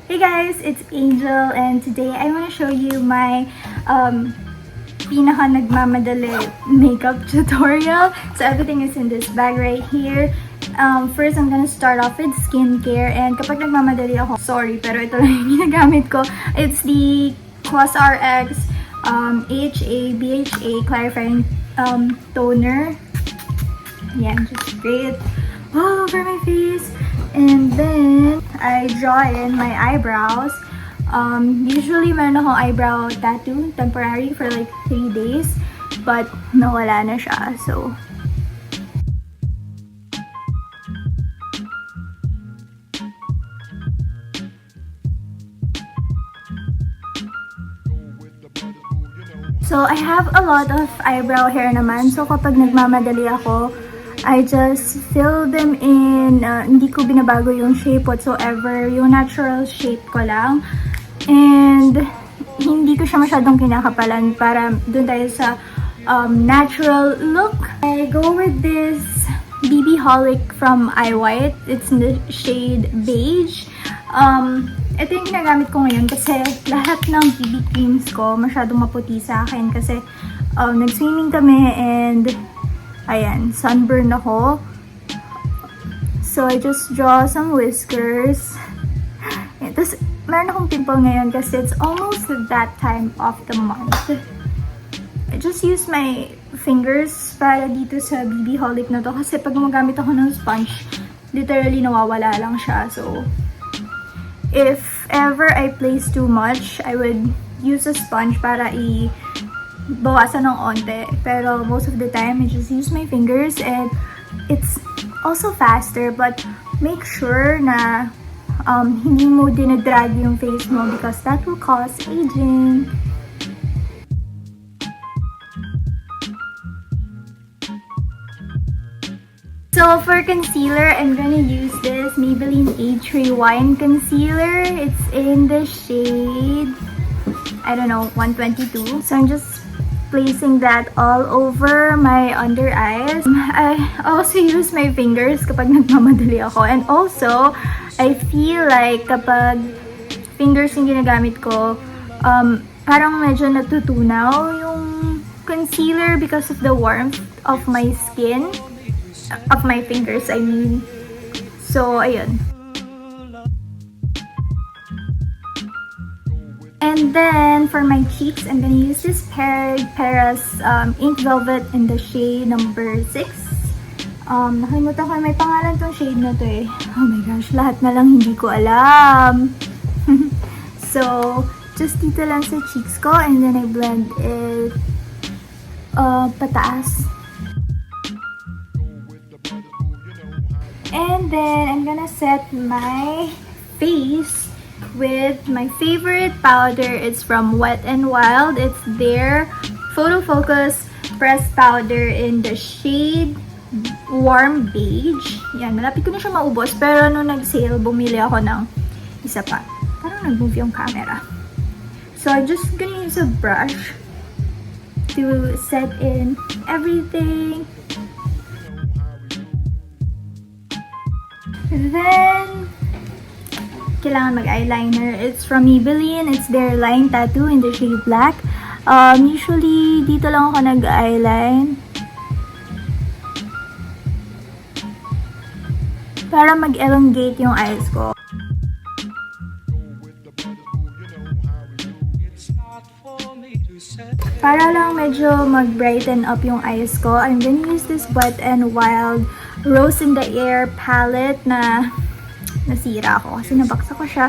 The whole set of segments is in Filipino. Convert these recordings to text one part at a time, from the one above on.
Hey guys, it's Angel and today I want to show you my pinaka nagmamadali makeup tutorial. So everything is in this bag right here. First, I'm gonna start off with skincare, and kapag nagmamadali ako, sorry, pero ito lang yung ginagamit ko. It's the COSRX AHA BHA clarifying toner. Yan, just spray it all over my face. And then, I draw in my eyebrows. Usually, meron akong eyebrow tattoo, temporary, for like 3 days. But, nawala na siya. So, I have a lot of eyebrow hair naman. So, kapag nagmamadali ako, I just fill them in. Hindi ko binabago yung shape whatsoever. Yung natural shape ko lang. And hindi ko siya masyadong kinakapalan para dun tayo sa natural look. I go with this BB Holic from iWhite. It's in the shade Beige. Ito yung ginagamit ko ngayon kasi lahat ng BB creams ko masyadong maputi sa akin kasi nag-swimming kami and ayan, sunburn ako. So, I just draw some whiskers. Tapos, meron akong pimple ngayon kasi it's almost that time of the month. I just use my fingers para dito sa BB Holic na to kasi pag gumagamit ako ng sponge, literally nawawala lang siya. So, if ever I place too much, I would use a sponge para bawasan ng onte. Pero most of the time, I just use my fingers and it's also faster. But make sure na hindi mo dinadrag yung face mo because that will cause aging. So for concealer, I'm gonna use this Maybelline Age Rewind Concealer. It's in the shade, I don't know, 122. So I'm just placing that all over my under eyes. I also use my fingers kapag nagmamadali ako. And also, I feel like kapag fingers yung ginagamit ko, parang medyo natutunaw yung concealer because of the warmth of my skin. Of my fingers, I mean. So, ayun. And then, for my cheeks, I'm gonna use this PeriPera's Ink Velvet in the shade number 6. Nakalimutan ko, may pangalan tong shade na to eh. Oh my gosh, lahat na lang hindi ko alam. So, just dito lang sa cheeks ko, and then I blend it pataas. And then, I'm gonna set my face with my favorite powder. It's from Wet n Wild. It's their Photo Focus Pressed Powder in the shade Warm Beige. Yan, malapit ko na siya maubos. Pero nung nag-sale, bumili ako ng isa pa. Parang nag-move yung camera. So, I'm just gonna use a brush to set in everything. Then, kailangan mag-eyeliner. It's from Maybelline. It's their line tattoo in the shade black. Usually, dito lang ako nag-eyeline. Para mag-elongate yung eyes ko. Para lang medyo mag-brighten up yung eyes ko, I'm gonna use this Wet n Wild Rose in the Air palette na nasira ako kasi nabaksa ko siya.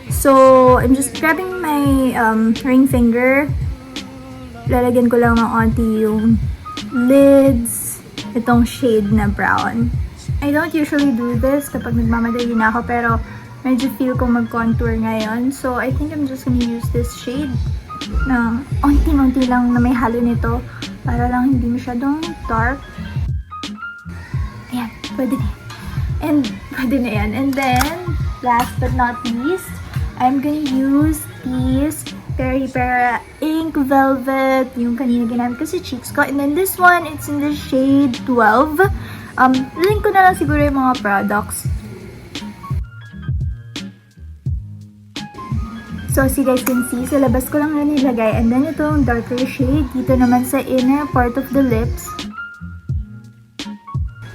So, I'm just grabbing my ring finger. Lalagyan ko lang ng onti yung lids. Itong shade na brown. I don't usually do this kapag nagmamadali na ako, pero medyo feel ko mag-contour ngayon. So, I think I'm just gonna use this shade na onti-onti lang na may halo nito para lang hindi masyadong dark. Ayan, pwede na. And, pwede na yan. And then, last but not least, I'm gonna use these PeriPera Ink Velvet, yung kanina ginamit ko sa cheeks ko. And then this one, it's in the shade 12. Link ko na lang siguro yung mga products. So, as you guys can see, sa labas ko lang yan nilagay. And then, itong darker shade dito naman sa inner part of the lips.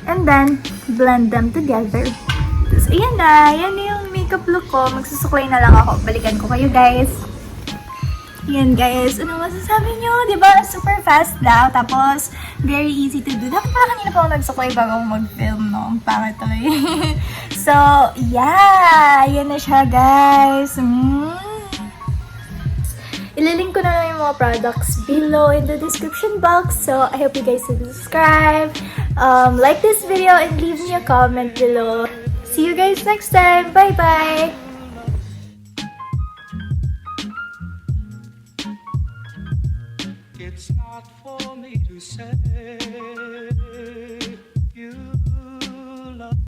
And then, blend them together. Tapos, ayan na. Yan na yung makeup look ko. Magsusuklay na lang ako. Balikan ko kayo, guys. Ayan, guys. Ano masasabi nyo? Diba? Super fast lang. Tapos, very easy to do. Dapat pala kanina pa ako nagsuklay bago mag-film, no? Ang pangit tuloy. So, yeah. Ayan na siya, guys. Ililink ko na lang yung mga products below in the description box. So, I hope you guys subscribe, like this video, and leave me a comment below. See you guys next time. Bye-bye! It's not for me to say.